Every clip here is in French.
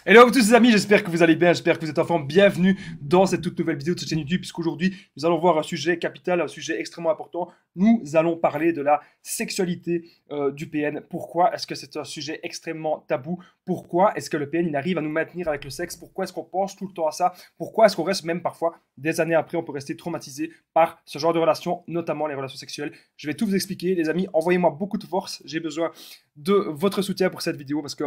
Hello à tous les amis, j'espère que vous allez bien, j'espère que vous êtes en forme. Bienvenue dans cette toute nouvelle vidéo de cette chaîne YouTube, puisqu'aujourd'hui nous allons voir un sujet capital, un sujet extrêmement important. Nous allons parler de la sexualité du PN. Pourquoi est-ce que c'est un sujet extrêmement tabou? Pourquoi est-ce que le PN il arrive à nous maintenir avec le sexe? Pourquoi est-ce qu'on pense tout le temps à ça? Pourquoi est-ce qu'on reste même parfois des années après, on peut rester traumatisé par ce genre de relations, notamment les relations sexuelles? Je vais tout vous expliquer les amis, envoyez-moi beaucoup de force, j'ai besoin de votre soutien pour cette vidéo parce que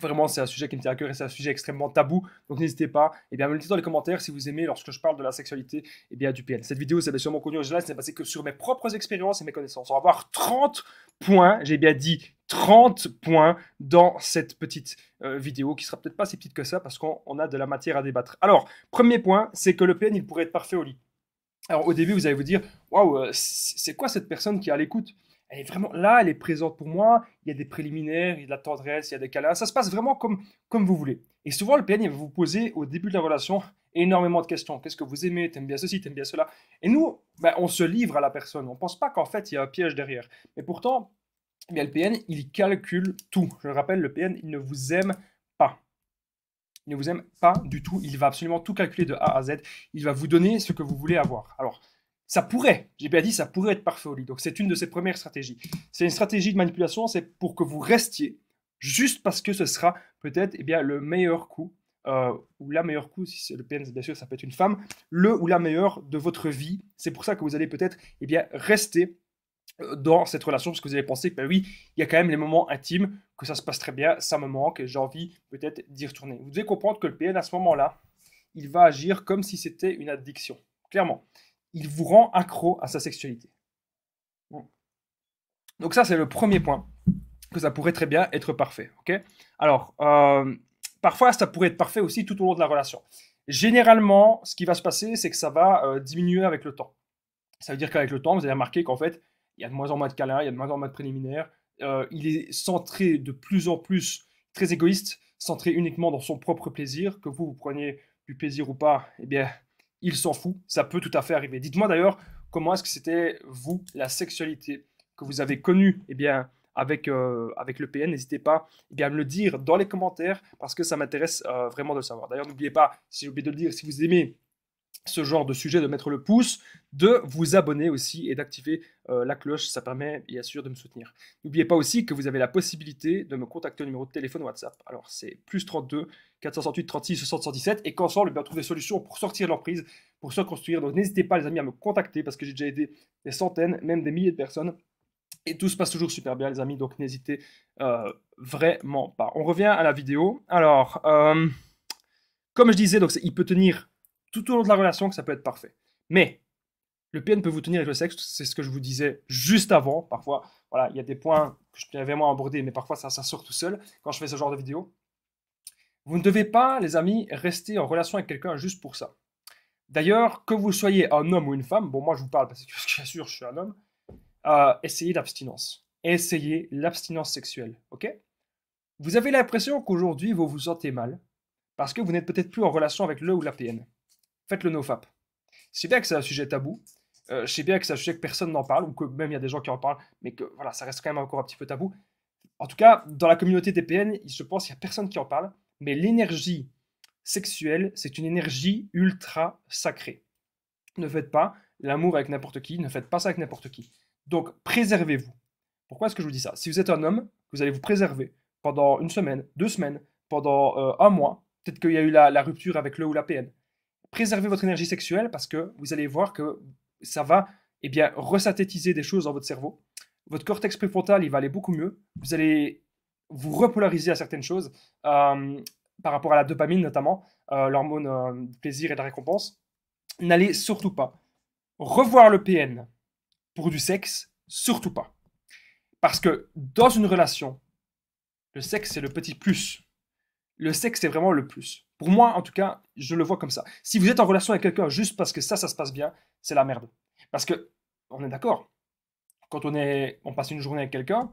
vraiment, c'est un sujet qui me tient à cœur et c'est un sujet extrêmement tabou. Donc n'hésitez pas à me le dire dans les commentaires si vous aimez lorsque je parle de la sexualité du PN. Cette vidéo, c'est bien sûrement connu original, c'est basé que sur mes propres expériences et mes connaissances. On va avoir 30 points, j'ai bien dit 30 points dans cette petite vidéo qui sera peut-être pas si petite que ça parce qu'on a de la matière à débattre. Alors, premier point, c'est que le PN, il pourrait être parfait au lit. Alors au début, vous allez vous dire, waouh, c'est quoi cette personne qui est à l'écoute? Elle est vraiment là, elle est présente pour moi, il y a des préliminaires, il y a de la tendresse, il y a des câlins, ça se passe vraiment comme vous voulez. Et souvent, le PN, il va vous poser au début de la relation énormément de questions. Qu'est-ce que vous aimez? T'aimes bien ceci, t'aimes bien cela? Et nous, on se livre à la personne, on ne pense pas qu'en fait, il y a un piège derrière. Mais pourtant, le PN, il calcule tout. Je le rappelle, le PN, il ne vous aime pas. Il ne vous aime pas du tout. Il va absolument tout calculer de A à Z. Il va vous donner ce que vous voulez avoir. Alors, ça pourrait, j'ai bien dit, ça pourrait être parfait au lit. Donc, c'est une de ses premières stratégies. C'est une stratégie de manipulation, c'est pour que vous restiez, juste parce que ce sera peut-être le meilleur coup, ou la meilleure coup, si c'est le PN, bien sûr, ça peut être une femme, le ou la meilleure de votre vie. C'est pour ça que vous allez peut-être rester dans cette relation, parce que vous allez penser que, oui, il y a quand même les moments intimes, que ça se passe très bien, ça me manque, j'ai envie peut-être d'y retourner. Vous devez comprendre que le PN, à ce moment-là, il va agir comme si c'était une addiction. Clairement. Il vous rend accro à sa sexualité. Bon. Donc ça, c'est le premier point, que ça pourrait très bien être parfait. Okay, alors, parfois, ça pourrait être parfait aussi tout au long de la relation. Généralement, ce qui va se passer, c'est que ça va diminuer avec le temps. Ça veut dire qu'avec le temps, vous allez remarquer qu'en fait, il y a de moins en moins de câlins, il y a de moins en moins de préliminaires. Il est centré de plus en plus, très égoïste, centré uniquement dans son propre plaisir. Que vous preniez du plaisir ou pas, il s'en fout. Ça peut tout à fait arriver. Dites-moi d'ailleurs, comment est-ce que c'était, vous, la sexualité que vous avez connue avec le PN? N'hésitez pas à me le dire dans les commentaires parce que ça m'intéresse vraiment de le savoir. D'ailleurs, n'oubliez pas, si j'ai oublié de le dire, si vous aimez ce genre de sujet, de mettre le pouce, de vous abonner aussi et d'activer la cloche, ça permet bien sûr de me soutenir. N'oubliez pas aussi que vous avez la possibilité de me contacter au numéro de téléphone WhatsApp. Alors c'est plus 32 468 36 60 117 et qu'ensemble, on trouve des solutions pour sortir de l'emprise, pour se reconstruire. Donc n'hésitez pas les amis à me contacter parce que j'ai déjà aidé des centaines, même des milliers de personnes. Et tout se passe toujours super bien les amis, donc n'hésitez vraiment pas. On revient à la vidéo. Alors, comme je disais, donc il peut tenir tout au long de la relation, que ça peut être parfait. Mais le PN peut vous tenir avec le sexe, c'est ce que je vous disais juste avant. Parfois, voilà, il y a des points que je tiens vraiment à aborder, mais parfois ça sort tout seul quand je fais ce genre de vidéo. Vous ne devez pas, les amis, rester en relation avec quelqu'un juste pour ça. D'ailleurs, que vous soyez un homme ou une femme, bon, moi je vous parle parce que bien sûr je suis un homme, essayez l'abstinence. Essayez l'abstinence sexuelle, ok? Vous avez l'impression qu'aujourd'hui vous vous sentez mal parce que vous n'êtes peut-être plus en relation avec le ou la PN. Faites le nofap. Je sais bien que c'est un sujet tabou, je sais bien que c'est un sujet que personne n'en parle, ou que même il y a des gens qui en parlent, mais que voilà, ça reste quand même encore un petit peu tabou. En tout cas, dans la communauté des PN, je pense qu'il n'y a personne qui en parle, mais l'énergie sexuelle, c'est une énergie ultra sacrée. Ne faites pas l'amour avec n'importe qui, ne faites pas ça avec n'importe qui. Donc, préservez-vous. Pourquoi est-ce que je vous dis ça? Si vous êtes un homme, vous allez vous préserver pendant une semaine, 2 semaines, pendant un mois, peut-être qu'il y a eu la rupture avec le ou la PN. Préservez votre énergie sexuelle parce que vous allez voir que ça va resynthétiser des choses dans votre cerveau. Votre cortex préfrontal, il va aller beaucoup mieux. Vous allez vous repolariser à certaines choses par rapport à la dopamine notamment, l'hormone du plaisir et de la récompense. N'allez surtout pas revoir le PN pour du sexe, surtout pas. Parce que dans une relation, le sexe c'est le petit plus. Le sexe c'est vraiment le plus. Pour moi, en tout cas, je le vois comme ça. Si vous êtes en relation avec quelqu'un juste parce que ça se passe bien, c'est la merde. Parce que, on est d'accord, quand on passe une journée avec quelqu'un,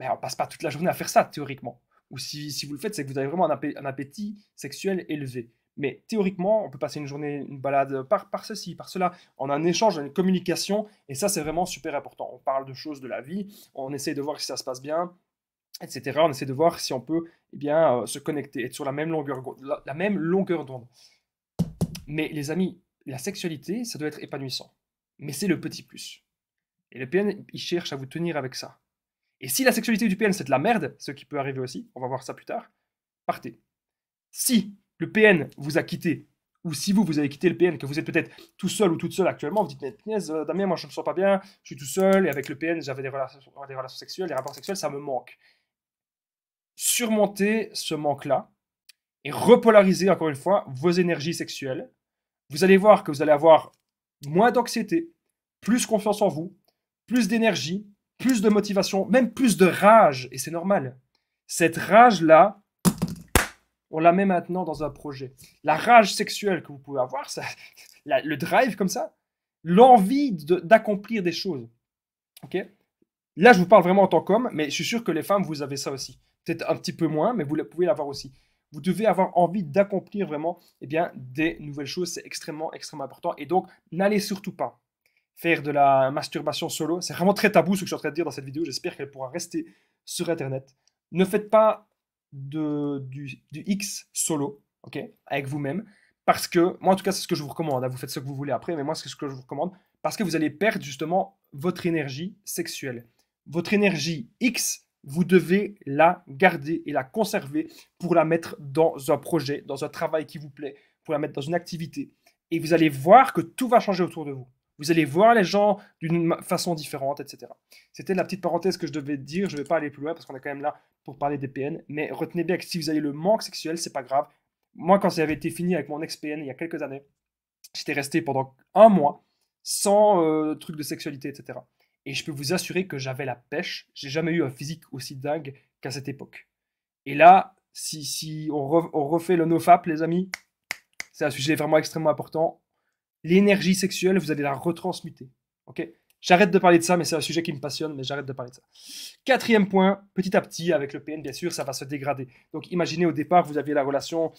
on passe pas toute la journée à faire ça, théoriquement. Ou si vous le faites, c'est que vous avez vraiment un appétit sexuel élevé. Mais théoriquement, on peut passer une journée, une balade par ceci, par cela, en un échange, en une communication, et ça, c'est vraiment super important. On parle de choses de la vie, on essaye de voir si ça se passe bien, etc. On essaie de voir si on peut eh bien, se connecter, être sur la même longueur d'onde. Mais les amis, la sexualité, ça doit être épanouissant. Mais c'est le petit plus. Et le PN, il cherche à vous tenir avec ça. Et si la sexualité du PN, c'est de la merde, ce qui peut arriver aussi, on va voir ça plus tard, partez. Si le PN vous a quitté, ou si vous avez quitté le PN, que vous êtes peut-être tout seul ou toute seule actuellement, vous dites, mais punaise, Damien, moi je ne me sens pas bien, je suis tout seul, et avec le PN, j'avais des relations sexuelles, des rapports sexuels, ça me manque. Surmontez ce manque-là et repolarisez encore une fois vos énergies sexuelles. Vous allez voir que vous allez avoir moins d'anxiété, plus confiance en vous, plus d'énergie, plus de motivation, même plus de rage, et c'est normal. Cette rage-là, on la met maintenant dans un projet. La rage sexuelle que vous pouvez avoir, ça, le drive comme ça, l'envie d'accomplir des choses. Ok. Là, je vous parle vraiment en tant qu'homme, mais je suis sûr que les femmes, vous avez ça aussi. Peut-être un petit peu moins, mais vous pouvez l'avoir aussi. Vous devez avoir envie d'accomplir vraiment eh bien, des nouvelles choses. C'est extrêmement, extrêmement important. Et donc, n'allez surtout pas faire de la masturbation solo. C'est vraiment très tabou ce que je suis en train de dire dans cette vidéo. J'espère qu'elle pourra rester sur Internet. Ne faites pas du X solo, ok, avec vous-même. Parce que, moi en tout cas, c'est ce que je vous recommande. Vous faites ce que vous voulez après, mais moi, c'est ce que je vous recommande. Parce que vous allez perdre justement votre énergie sexuelle. Votre énergie X, vous devez la garder et la conserver pour la mettre dans un projet, dans un travail qui vous plaît, pour la mettre dans une activité. Et vous allez voir que tout va changer autour de vous. Vous allez voir les gens d'une façon différente, etc. C'était la petite parenthèse que je devais dire. Je ne vais pas aller plus loin parce qu'on est quand même là pour parler des PN. Mais retenez bien que si vous avez le manque sexuel, c'est pas grave. Moi, quand ça avait été fini avec mon ex-PN il y a quelques années, j'étais resté pendant un mois sans truc de sexualité, etc. Et je peux vous assurer que j'avais la pêche. J'ai jamais eu un physique aussi dingue qu'à cette époque. Et là, si on refait le nofap, les amis, c'est un sujet vraiment extrêmement important. L'énergie sexuelle, vous allez la retransmuter. Ok. J'arrête de parler de ça, mais c'est un sujet qui me passionne, mais j'arrête de parler de ça. Quatrième point, petit à petit, avec le PN, bien sûr, ça va se dégrader. Donc imaginez au départ, vous aviez la relation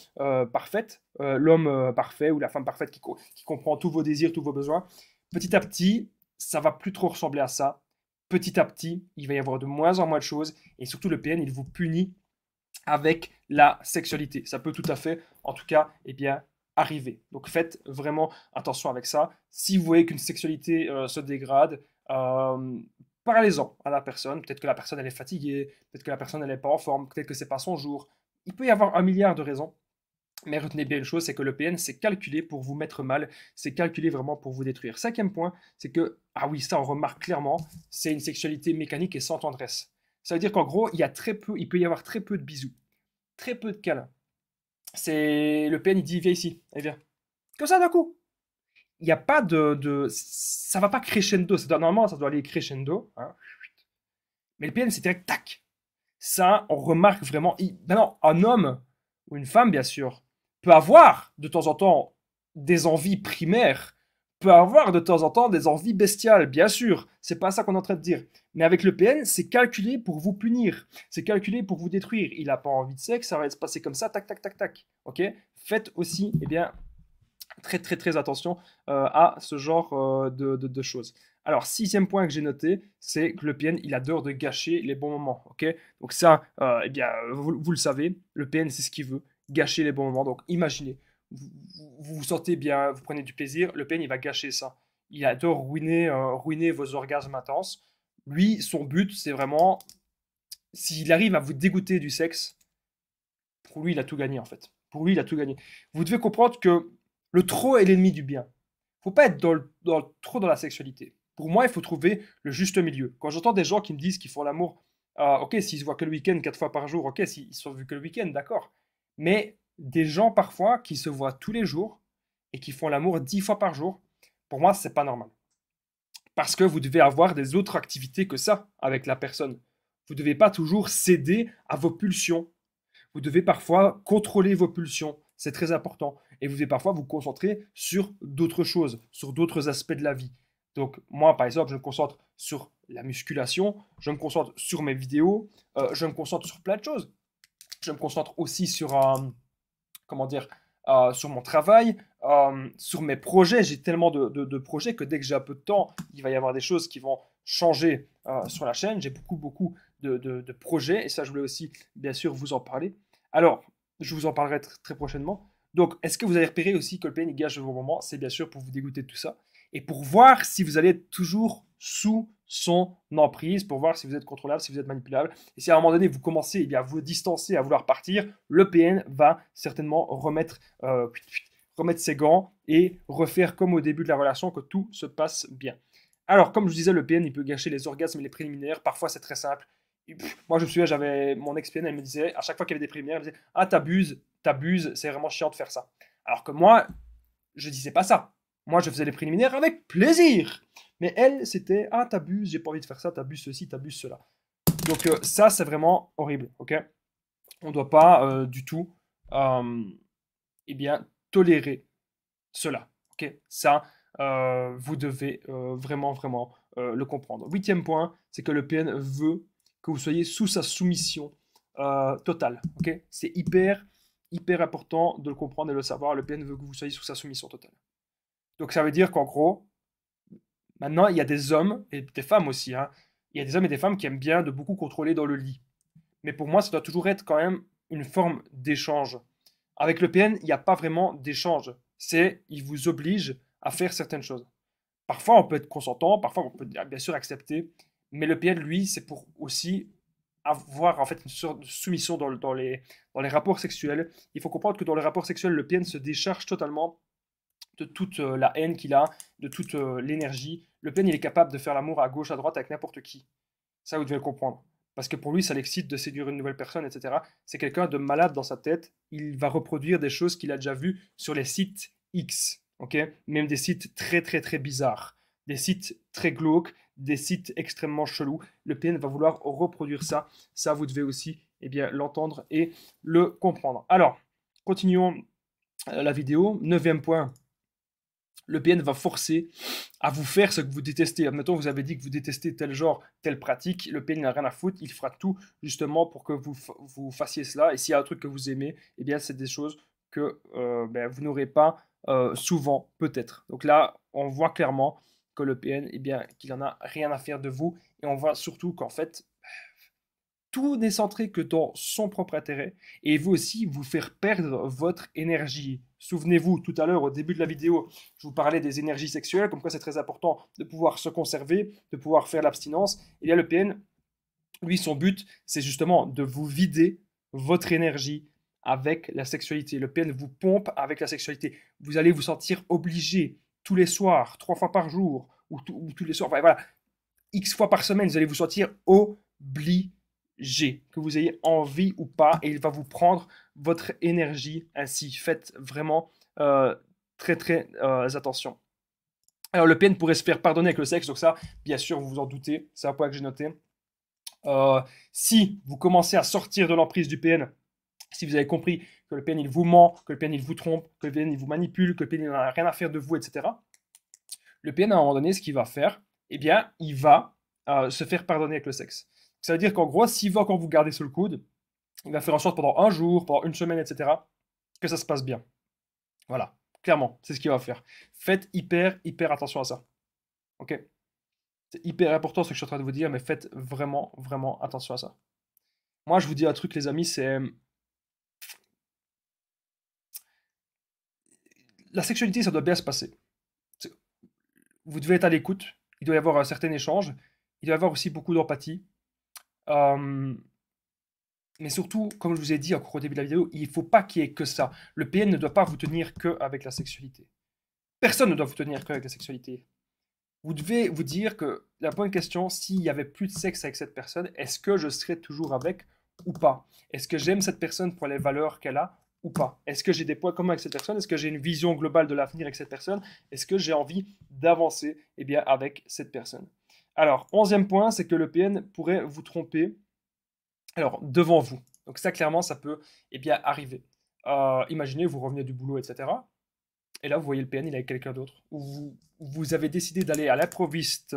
parfaite, l'homme parfait ou la femme parfaite qui comprend tous vos désirs, tous vos besoins. Petit à petit, ça va plus trop ressembler à ça. Petit à petit, il va y avoir de moins en moins de choses, et surtout le PN, il vous punit avec la sexualité. Ça peut tout à fait, en tout cas, eh bien, arriver. Donc faites vraiment attention avec ça. Si vous voyez qu'une sexualité se dégrade, parlez-en à la personne. Peut-être que la personne elle est fatiguée, peut-être que la personne elle n'est pas en forme, peut-être que c'est pas son jour. Il peut y avoir un milliard de raisons. Mais retenez bien une chose, c'est que le PN, c'est calculé pour vous mettre mal, c'est calculé vraiment pour vous détruire. Cinquième point, c'est que, ah oui, ça on remarque clairement, c'est une sexualité mécanique et sans tendresse. Ça veut dire qu'en gros, il peut y avoir très peu de bisous, très peu de câlins. C'est le PN, il dit, viens ici, allez viens. Comme ça d'un coup. Il n'y a pas ça va pas crescendo, normalement ça doit aller crescendo, hein. Mais le PN, c'est direct, tac. Ça, on remarque vraiment, maintenant, un homme, ou une femme bien sûr, peut avoir de temps en temps des envies primaires, peut avoir de temps en temps des envies bestiales, bien sûr, c'est pas ça qu'on est en train de dire. Mais avec le PN, c'est calculé pour vous punir, c'est calculé pour vous détruire. Il n'a pas envie de sexe, ça va se passer comme ça, tac, tac, tac, tac. Ok. Faites aussi, eh bien, très, très, très attention à ce genre de choses. Alors, sixième point que j'ai noté, c'est que le PN, il adore de gâcher les bons moments. Ok. Donc ça, eh bien, vous le savez, le PN, c'est ce qu'il veut, gâcher les bons moments. Donc, imaginez, vous vous sentez bien, vous prenez du plaisir, le PN, il va gâcher ça. Il adore ruiner vos orgasmes intenses. Lui, son but, c'est vraiment, s'il arrive à vous dégoûter du sexe, pour lui, il a tout gagné en fait. Pour lui, il a tout gagné. Vous devez comprendre que le trop est l'ennemi du bien. Il ne faut pas être trop dans la sexualité. Pour moi, il faut trouver le juste milieu. Quand j'entends des gens qui me disent qu'ils font l'amour, ok, s'ils se voient que le week-end 4 fois par jour, ok, s'ils se sont vus que le week-end, d'accord. Mais des gens parfois qui se voient tous les jours et qui font l'amour 10 fois par jour, pour moi, c'est pas normal. Parce que vous devez avoir des autres activités que ça avec la personne. Vous ne devez pas toujours céder à vos pulsions. Vous devez parfois contrôler vos pulsions. C'est très important. Et vous devez parfois vous concentrer sur d'autres choses, sur d'autres aspects de la vie. Donc moi, par exemple, je me concentre sur la musculation, je me concentre sur mes vidéos, je me concentre sur plein de choses. Je me concentre aussi sur, comment dire, sur mon travail, sur mes projets. J'ai tellement de projets que dès que j'ai un peu de temps, il va y avoir des choses qui vont changer sur la chaîne. J'ai beaucoup de projets, et ça, je voulais aussi, bien sûr, vous en parler. Alors, je vous en parlerai très prochainement. Donc, est-ce que vous avez repéré aussi que le PN il gâche vos moments? C'est bien sûr pour vous dégoûter de tout ça. Et pour voir si vous allez être toujours sous son emprise, pour voir si vous êtes contrôlable, si vous êtes manipulable. Et si à un moment donné, vous commencez eh bien, à vous distancer, à vouloir partir, le PN va certainement remettre ses gants et refaire comme au début de la relation, que tout se passe bien. Alors, comme je vous disais, le PN, il peut gâcher les orgasmes et les préliminaires. Parfois, c'est très simple. Moi, je me souviens, j'avais mon ex-PN, elle me disait, à chaque fois qu'il y avait des préliminaires, elle me disait, ah, t'abuses, c'est vraiment chiant de faire ça. Alors que moi, je disais pas ça. Moi, je faisais les préliminaires avec plaisir. Mais elle, c'était, ah, t'abuses, j'ai pas envie de faire ça, t'abuses ceci, t'abuses cela. Donc, ça, c'est vraiment horrible, ok? On ne doit pas du tout, eh bien, tolérer cela, ok? Ça, vous devez vraiment, vraiment le comprendre. Huitième point, c'est que le PN veut que vous soyez sous sa soumission totale, ok? C'est hyper important de le comprendre et de le savoir. Le PN veut que vous soyez sous sa soumission totale. Donc ça veut dire qu'en gros, maintenant, il y a des hommes et des femmes aussi, hein. Il y a des hommes et des femmes qui aiment bien de beaucoup contrôler dans le lit. Mais pour moi, ça doit toujours être quand même une forme d'échange. Avec le PN, il n'y a pas vraiment d'échange. C'est, il vous oblige à faire certaines choses. Parfois, on peut être consentant, parfois, on peut bien sûr accepter. Mais le PN, lui, c'est pour aussi avoir en fait une sorte de soumission dans les rapports sexuels. Il faut comprendre que dans les rapports sexuels, le PN se décharge totalement de toute la haine qu'il a, de toute l'énergie. Le PN, il est capable de faire l'amour à gauche, à droite avec n'importe qui. Ça, vous devez le comprendre. Parce que pour lui, ça l'excite de séduire une nouvelle personne, etc. C'est quelqu'un de malade dans sa tête. Il va reproduire des choses qu'il a déjà vues sur les sites X. Ok, même des sites très, très, très bizarres. Des sites très glauques, des sites extrêmement chelous. Le PN va vouloir reproduire ça. Ça, vous devez aussi eh bien, l'entendre et le comprendre. Alors, continuons la vidéo. Neuvième point, le PN va forcer à vous faire ce que vous détestez. Admettons, vous avez dit que vous détestez tel genre, telle pratique. Le PN n'a rien à foutre. Il fera tout justement pour que vous fassiez cela. Et s'il y a un truc que vous aimez, eh bien, c'est des choses que vous n'aurez pas souvent, peut-être. Donc là, on voit clairement que le PN, eh bien, qu'il en a rien à faire de vous. Et on voit surtout qu'en fait, tout n'est centré que dans son propre intérêt et il veut aussi vous faire perdre votre énergie. Souvenez-vous, tout à l'heure, au début de la vidéo, je vous parlais des énergies sexuelles, comme quoi c'est très important de pouvoir se conserver, de pouvoir faire l'abstinence. Et bien le PN, lui, son but, c'est justement de vous vider votre énergie avec la sexualité. Le PN vous pompe avec la sexualité. Vous allez vous sentir obligé tous les soirs, 3 fois par jour, ou tous les soirs, enfin, voilà, X fois par semaine, vous allez vous sentir obligé, que vous ayez envie ou pas, et il va vous prendre votre énergie ainsi. Faites vraiment très très attention. Alors le PN pourrait se faire pardonner avec le sexe, donc ça, bien sûr, vous vous en doutez, c'est un point que j'ai noté. Si vous commencez à sortir de l'emprise du PN, si vous avez compris que le PN il vous ment, que le PN il vous trompe, que le PN il vous manipule, que le PN il n'a rien à faire de vous, etc. Le PN à un moment donné, ce qu'il va faire, eh bien, il va se faire pardonner avec le sexe. Ça veut dire qu'en gros, s'il veut encore vous garder sous le coude, il va faire en sorte pendant un jour, pendant une semaine, etc., que ça se passe bien. Voilà, clairement, c'est ce qu'il va faire. Faites hyper attention à ça. Ok? C'est hyper important ce que je suis en train de vous dire, mais faites vraiment attention à ça. Moi, je vous dis un truc, les amis, c'est la sexualité, ça doit bien se passer. Vous devez être à l'écoute, il doit y avoir un certain échange, il doit y avoir aussi beaucoup d'empathie. Mais surtout, comme je vous ai dit encore au début de la vidéo, il ne faut pas qu'il y ait que ça. Le PN ne doit pas vous tenir qu'avec la sexualité. Personne ne doit vous tenir qu'avec la sexualité. Vous devez vous dire que la bonne question, s'il n'y avait plus de sexe avec cette personne, est-ce que je serais toujours avec ou pas? Est-ce que j'aime cette personne pour les valeurs qu'elle a ou pas? Est-ce que j'ai des points communs avec cette personne? Est-ce que j'ai une vision globale de l'avenir avec cette personne? Est-ce que j'ai envie d'avancer bien, avec cette personne? Alors, 11e point, c'est que le PN pourrait vous tromper devant vous. Donc ça, clairement, ça peut bien, arriver. Imaginez, vous revenez du boulot, etc. Et là, vous voyez le PN, il est avec quelqu'un d'autre. Ou vous avez décidé d'aller à l'improviste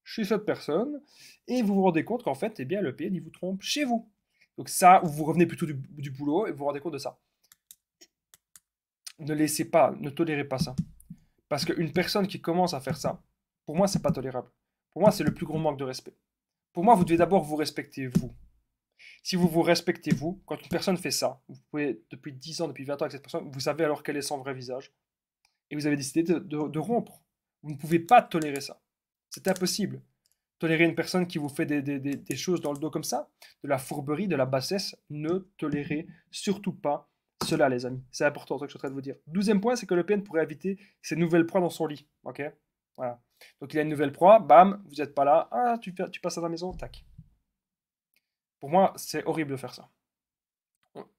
chez cette personne, et vous vous rendez compte qu'en fait, le PN, il vous trompe chez vous. Donc ça, ou vous revenez plutôt du boulot, et vous vous rendez compte de ça. Ne laissez pas, ne tolérez pas ça. Parce qu'une personne qui commence à faire ça, pour moi, c'est pas tolérable. Pour moi, c'est le plus gros manque de respect. Pour moi, vous devez d'abord vous respecter, vous. Si vous vous respectez, vous, quand une personne fait ça, vous pouvez, depuis 10 ans, depuis 20 ans avec cette personne, vous savez alors quel est son vrai visage. Et vous avez décidé de rompre. Vous ne pouvez pas tolérer ça. C'est impossible. Tolérer une personne qui vous fait des choses dans le dos comme ça, de la fourberie, de la bassesse, ne tolérez surtout pas cela, les amis. C'est important, ce que je suis en train de vous dire. 12e point, c'est que le PN pourrait éviter ses nouvelles proies dans son lit. Ok. Voilà. Donc il a une nouvelle proie, bam, vous n'êtes pas là, ah, tu passes à la maison, tac. Pour moi, c'est horrible de faire ça.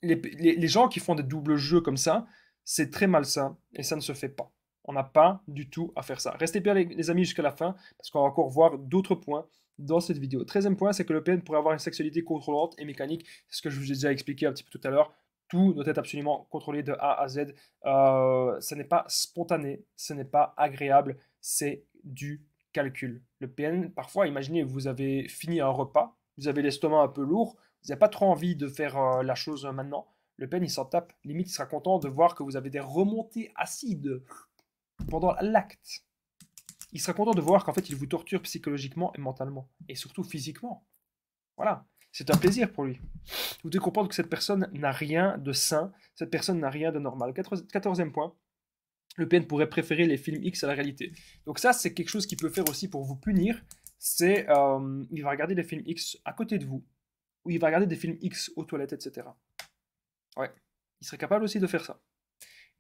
Les gens qui font des doubles jeux comme ça, c'est très malsain et ça ne se fait pas. On n'a pas du tout à faire ça. Restez bien les amis jusqu'à la fin parce qu'on va encore voir d'autres points dans cette vidéo. 13e point, c'est que le PN pourrait avoir une sexualité contrôlante et mécanique. C'est ce que je vous ai déjà expliqué un petit peu tout à l'heure. Tout doit être absolument contrôlé de A à Z. Ce n'est pas spontané, ce n'est pas agréable, c'est du calcul. Le PN, parfois, imaginez, vous avez fini un repas, vous avez l'estomac un peu lourd, vous n'avez pas trop envie de faire la chose maintenant. Le PN, il s'en tape. Limite, il sera content de voir que vous avez des remontées acides pendant l'acte. Il sera content de voir qu'en fait, il vous torture psychologiquement et mentalement. Et surtout physiquement. Voilà. C'est un plaisir pour lui. Vous devez comprendre que cette personne n'a rien de sain. Cette personne n'a rien de normal. 14e point. Le PN pourrait préférer les films X à la réalité. Donc ça, c'est quelque chose qu'il peut faire aussi pour vous punir. C'est, il va regarder les films X à côté de vous. Ou il va regarder des films X aux toilettes, etc. Ouais. Il serait capable aussi de faire ça.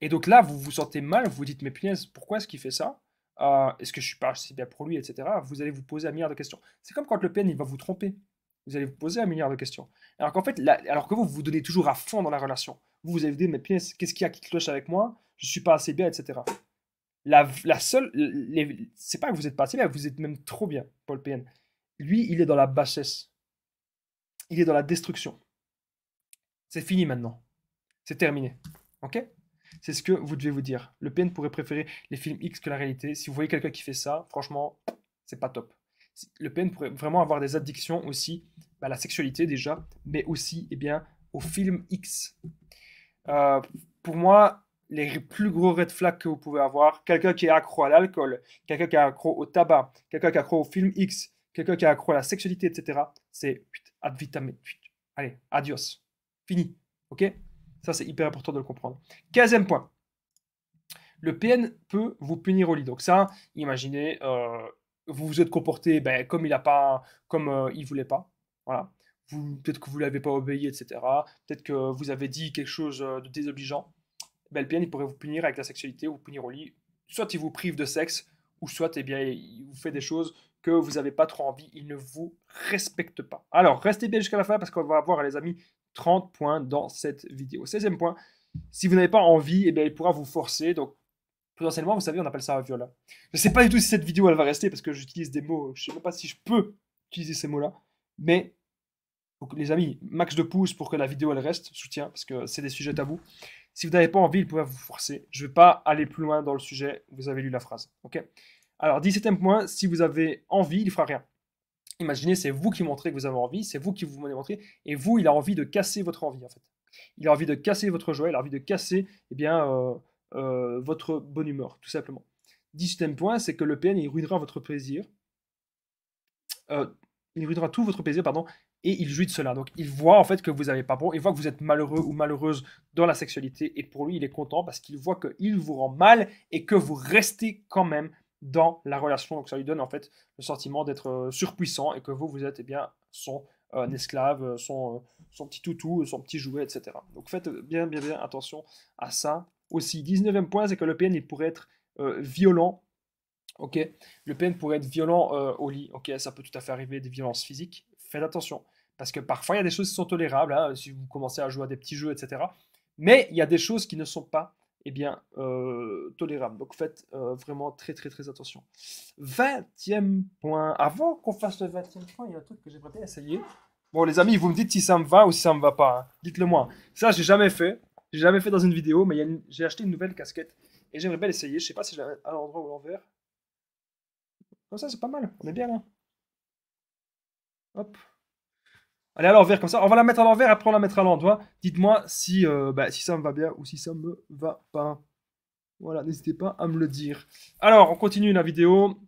Et donc là, vous vous sentez mal, vous vous dites, mais punaise, pourquoi est-ce qu'il fait ça? Est-ce que je suis pas assez bien pour lui, etc. Vous allez vous poser un milliard de questions. C'est comme quand le PN, il va vous tromper. Vous allez vous poser un milliard de questions. Alors qu'en fait, là, alors que vous vous donnez toujours à fond dans la relation. Vous allez vous dire, mais punaise, qu'est-ce qu'il y a qui cloche avec moi? Je suis pas assez bien, etc. La seule, c'est pas que vous êtes pas assez bien, vous êtes même trop bien, Paul PN. Lui, il est dans la bassesse. Il est dans la destruction. C'est fini maintenant. C'est terminé. Ok? C'est ce que vous devez vous dire. Le PN pourrait préférer les films X que la réalité. Si vous voyez quelqu'un qui fait ça, franchement, c'est pas top. Le PN pourrait vraiment avoir des addictions aussi à la sexualité déjà, mais aussi eh bien, aux films X. Euh, pour moi, les plus gros red flags que vous pouvez avoir, quelqu'un qui est accro à l'alcool, quelqu'un qui est accro au tabac, quelqu'un qui est accro aux films X, quelqu'un qui est accro à la sexualité, etc., c'est ad vitam. Allez, adios. Fini. Ok? Ça, c'est hyper important de le comprendre. 15e point. Le PN peut vous punir au lit. Donc ça, imaginez, vous vous êtes comporté ben, comme il a pas, comme il voulait pas. Voilà. Peut-être que vous l'avez pas obéi, etc. Peut-être que vous avez dit quelque chose de désobligeant. Ben, le PN, il pourrait vous punir avec la sexualité, vous punir au lit. Soit il vous prive de sexe, ou soit eh bien, il vous fait des choses que vous n'avez pas trop envie. Il ne vous respecte pas. Alors, restez bien jusqu'à la fin parce qu'on va avoir, les amis, 30 points dans cette vidéo. 16e point, si vous n'avez pas envie, eh bien, il pourra vous forcer. Donc, potentiellement, vous savez, on appelle ça un viol. Je ne sais pas du tout si cette vidéo, elle va rester parce que j'utilise des mots, je ne sais même pas si je peux utiliser ces mots-là. Mais, donc, les amis, max de pouces pour que la vidéo, elle reste, soutien, parce que c'est des sujets tabous. Si vous n'avez pas envie, il pourrait vous forcer. Je ne vais pas aller plus loin dans le sujet, vous avez lu la phrase. Ok. Alors, 17e point, si vous avez envie, il ne fera rien. Imaginez, c'est vous qui montrez que vous avez envie, c'est vous qui vous montrez, et vous, il a envie de casser votre envie, en fait. Il a envie de casser votre joie, il a envie de casser eh bien, votre bonne humeur, tout simplement. 18e point, c'est que le PN, il ruinera votre plaisir. Il ruinera tout votre plaisir, pardon, et il jouit de cela. Donc, il voit en fait que vous n'avez pas bon, il voit que vous êtes malheureux ou malheureuse dans la sexualité, et pour lui, il est content parce qu'il voit qu'il vous rend mal et que vous restez quand même dans la relation. Donc, ça lui donne en fait le sentiment d'être surpuissant et que vous êtes eh bien son esclave, son petit toutou, son petit jouet, etc. Donc, faites bien attention à ça aussi. 19e point, c'est que le PN, il pourrait être violent. Ok, le PN pourrait être violent au lit. Ok, ça peut tout à fait arriver, des violences physiques. Faites attention. Parce que parfois, il y a des choses qui sont tolérables, hein, si vous commencez à jouer à des petits jeux, etc. Mais il y a des choses qui ne sont pas eh bien, tolérables. Donc faites vraiment très attention. 20e point. Avant qu'on fasse le 20e point, il y a un truc que j'aimerais bien essayer. Bon, les amis, vous me dites si ça me va ou si ça me va pas. Hein. Dites-le moi. Ça, j'ai jamais fait. J'ai jamais fait dans une vidéo, mais j'ai acheté une nouvelle casquette. Et j'aimerais bien l'essayer. Je sais pas si j'ai à l'endroit ou à l'envers. Comme ça, c'est pas mal. On est bien là. Hop. Allez, à l'envers, comme ça. On va la mettre à l'envers, après on la mettra à l'endroit. Dites-moi si, si ça me va bien ou si ça me va pas. Voilà, n'hésitez pas à me le dire. Alors, on continue la vidéo.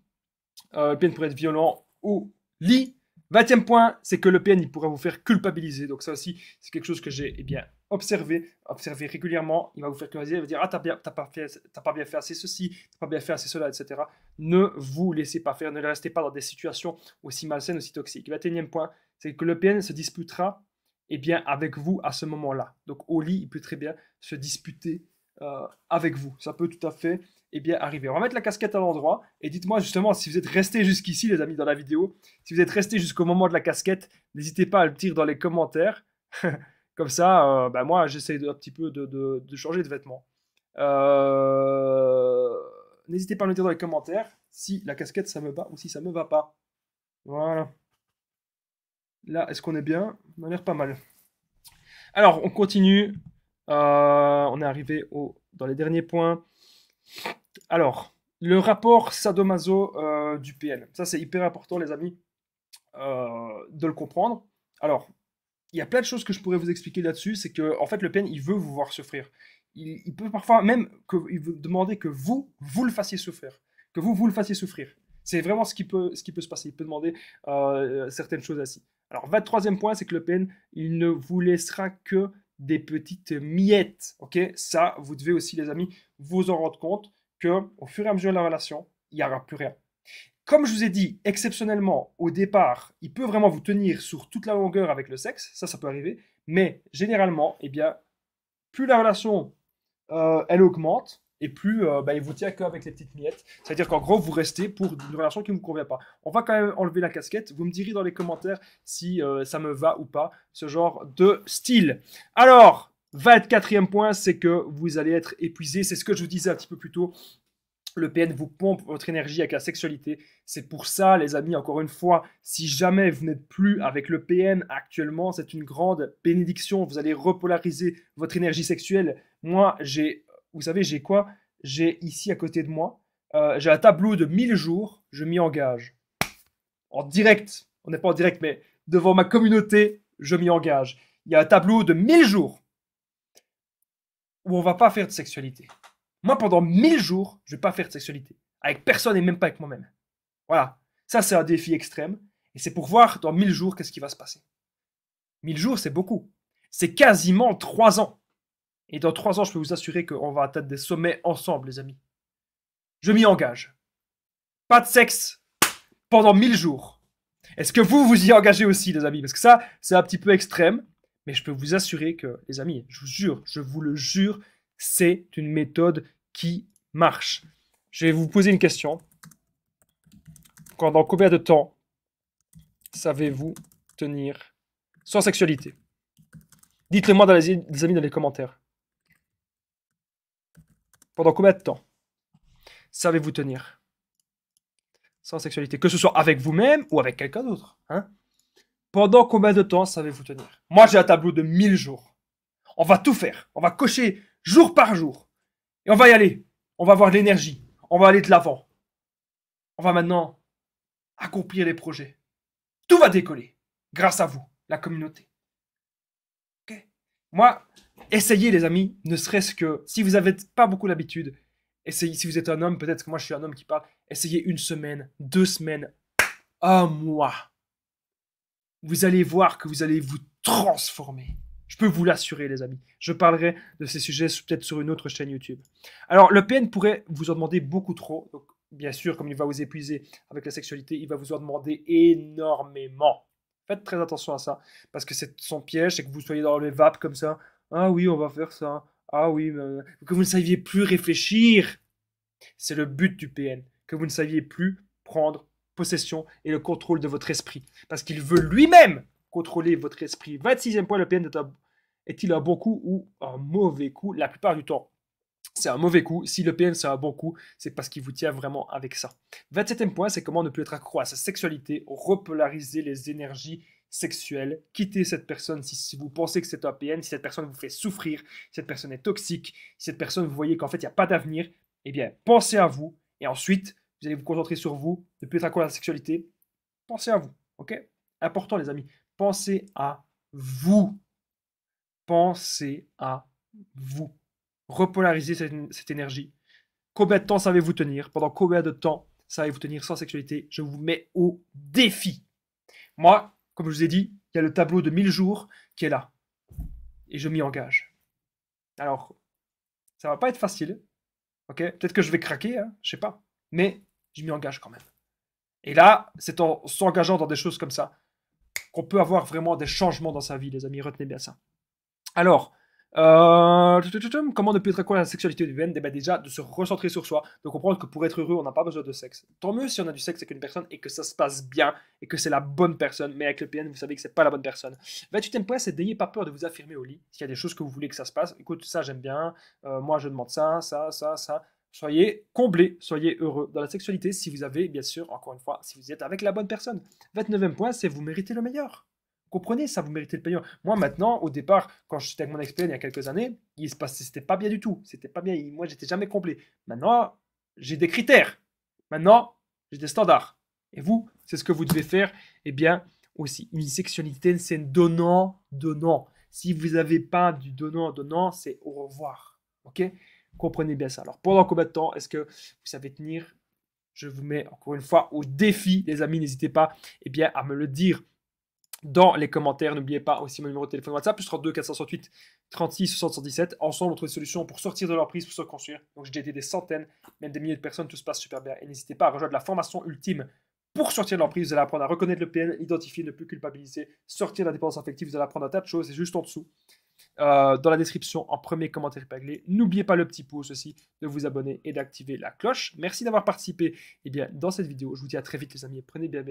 Le PN pourrait être violent au lit. 20e point, c'est que le PN, il pourra vous faire culpabiliser. Donc ça aussi, c'est quelque chose que j'ai observé régulièrement. Il va vous faire culpabiliser, il va dire, ah, t'as pas bien fait assez ceci, t'as pas bien fait assez cela, etc. Ne vous laissez pas faire, ne restez pas dans des situations aussi malsaines, aussi toxiques. 21e point, c'est que le PN se disputera avec vous à ce moment-là. Donc au lit, il peut très bien se disputer avec vous. Ça peut tout à fait arriver. On va mettre la casquette à l'endroit et dites-moi justement si vous êtes resté jusqu'ici, les amis, dans la vidéo. Si vous êtes resté jusqu'au moment de la casquette, n'hésitez pas à le dire dans les commentaires. Comme ça, moi, j'essaie un petit peu de changer de vêtements. N'hésitez pas à me le dire dans les commentaires si la casquette, ça me va ou si ça me va pas. Voilà. Là, est-ce qu'on est bien? On a l'air pas mal. Alors, on continue. On est arrivé dans les derniers points. Alors, le rapport sadomaso du PN. Ça, c'est hyper important, les amis, de le comprendre. Alors, il y a plein de choses que je pourrais vous expliquer là-dessus. C'est que, en fait, le PN, il veut vous voir souffrir. Il peut parfois même il veut demander que vous le fassiez souffrir. Que vous le fassiez souffrir. C'est vraiment ce qui peut se passer. Il peut demander certaines choses ainsi. Alors, 23e point, c'est que le PN, il ne vous laissera que des petites miettes. Ok, ça, vous devez aussi, les amis, vous en rendre compte qu'au fur et à mesure de la relation, il n'y aura plus rien. Comme je vous ai dit, exceptionnellement, au départ, il peut vraiment vous tenir sur toute la longueur avec le sexe. Ça peut arriver. Mais généralement, plus la relation, elle augmente, et plus il vous tient qu'avec les petites miettes. C'est-à-dire qu'en gros, vous restez pour une relation qui ne vous convient pas. On va quand même enlever la casquette. Vous me direz dans les commentaires si ça me va ou pas, ce genre de style. Alors, 24e point, c'est que vous allez être épuisé. C'est ce que je vous disais un petit peu plus tôt. Le PN vous pompe votre énergie avec la sexualité. C'est pour ça, les amis, encore une fois, si jamais vous n'êtes plus avec le PN actuellement, c'est une grande bénédiction. Vous allez repolariser votre énergie sexuelle. Moi, vous savez, j'ai quoi? J'ai ici à côté de moi, j'ai un tableau de 1000 jours. Je m'y engage. En direct, on n'est pas en direct, mais devant ma communauté, je m'y engage. Il y a un tableau de 1000 jours où on va pas faire de sexualité. Moi, pendant 1000 jours, je ne vais pas faire de sexualité. Avec personne et même pas avec moi-même. Voilà. Ça, c'est un défi extrême. Et c'est pour voir dans 1000 jours qu'est-ce qui va se passer. 1000 jours, c'est beaucoup. C'est quasiment 3 ans. Et dans 3 ans, je peux vous assurer qu'on va atteindre des sommets ensemble, les amis. Je m'y engage. Pas de sexe pendant 1000 jours. Est-ce que vous y engagez aussi, les amis? Parce que ça, c'est un petit peu extrême. Mais je peux vous assurer que, les amis, je vous le jure, c'est une méthode qui marche. Je vais vous poser une question. Pendant combien de temps savez-vous tenir sans sexualité? Dites-le moi, les amis, dans les commentaires. Pendant combien de temps savez-vous tenir sans sexualité? Que ce soit avec vous-même ou avec quelqu'un d'autre. Hein? Pendant combien de temps savez-vous tenir? Moi, j'ai un tableau de 1000 jours. On va tout faire. On va cocher jour par jour. Et on va y aller. On va avoir de l'énergie. On va aller de l'avant. On va maintenant accomplir les projets. Tout va décoller. Grâce à vous, la communauté. Okay. Moi, essayez les amis, ne serait-ce que, si vous n'avez pas beaucoup l'habitude, essayez, si vous êtes un homme, peut-être que moi je suis un homme qui parle, essayez 1 semaine, 2 semaines, 1 mois. Vous allez voir que vous allez vous transformer. Je peux vous l'assurer, les amis. Je parlerai de ces sujets peut-être sur une autre chaîne YouTube. Alors, le PN pourrait vous en demander beaucoup trop. Donc, bien sûr, comme il va vous épuiser avec la sexualité, il va vous en demander énormément. Faites très attention à ça, parce que c'est son piège, c'est que vous soyez dans les vapes comme ça. Ah oui, on va faire ça. Ah oui, que vous ne saviez plus réfléchir. C'est le but du PN, que vous ne saviez plus prendre possession et le contrôle de votre esprit. Parce qu'il veut lui-même contrôler votre esprit. 26e point, le PN est-il un bon coup ou un mauvais coup? La plupart du temps, c'est un mauvais coup. Si le PN c'est un bon coup, c'est parce qu'il vous tient vraiment avec ça. 27e point, c'est comment ne plus être accro à sa sexualité, repolariser les énergies sexuelles, quitter cette personne si vous pensez que c'est un PN, si cette personne vous fait souffrir, si cette personne est toxique, si cette personne vous voyez qu'en fait il n'y a pas d'avenir, eh bien pensez à vous et ensuite vous allez vous concentrer sur vous, ne plus être accro à la sexualité. Pensez à vous, ok? Important les amis, pensez à vous. Pensez à vous. Repolariser cette énergie. Combien de temps savez-vous tenir? Pendant combien de temps savez-vous tenir sans sexualité? Je vous mets au défi. Moi, comme je vous ai dit, il y a le tableau de 1000 jours qui est là. Et je m'y engage. Alors, ça va pas être facile. Ok, peut-être que je vais craquer, hein, je sais pas. Mais je m'y engage quand même. Et là, c'est en s'engageant dans des choses comme ça qu'on peut avoir vraiment des changements dans sa vie, les amis. Retenez bien ça. Alors, comment ne peut être quoi la sexualité humaine? Eh ben déjà, de se recentrer sur soi, de comprendre que pour être heureux, on n'a pas besoin de sexe. Tant mieux si on a du sexe avec une personne et que ça se passe bien et que c'est la bonne personne. Mais avec le PN, vous savez que c'est pas la bonne personne. 28e point, c'est n'ayez pas peur de vous affirmer au lit. S'il y a des choses que vous voulez que ça se passe, écoute, ça j'aime bien, moi je demande ça, ça, ça, ça. Soyez comblés, soyez heureux dans la sexualité si vous avez, bien sûr, encore une fois, si vous êtes avec la bonne personne. 29e point, c'est vous méritez le meilleur. Comprenez ça, vous méritez le paiement. Moi, maintenant, au départ, quand j'étais avec mon ex-PN il y a quelques années, il se passait, c'était pas bien du tout. C'était pas bien. Moi, j'étais jamais complet. Maintenant, j'ai des critères. Maintenant, j'ai des standards. Et vous, c'est ce que vous devez faire. Eh bien, aussi, une sexualité, c'est donnant. Si vous n'avez pas du donnant, c'est au revoir. Ok? Comprenez bien ça. Alors, pendant combien de temps est-ce que vous savez tenir? Je vous mets encore une fois au défi, les amis. N'hésitez pas, eh bien, à me le dire dans les commentaires. N'oubliez pas aussi mon numéro de téléphone WhatsApp, plus 32 468 36 77. Ensemble, on trouve des solutions pour sortir de l'emprise, pour se construire. Donc, j'ai aidé des centaines, même des milliers de personnes. Tout se passe super bien. Et n'hésitez pas à rejoindre la formation ultime pour sortir de l'emprise. Vous allez apprendre à reconnaître le PN, identifier, ne plus culpabiliser, sortir de la dépendance affective. Vous allez apprendre un tas de choses. C'est juste en dessous. Dans la description, en premier commentaire épinglé. N'oubliez pas le petit pouce aussi, de vous abonner et d'activer la cloche. Merci d'avoir participé dans cette vidéo. Je vous dis à très vite les amis. Prenez bien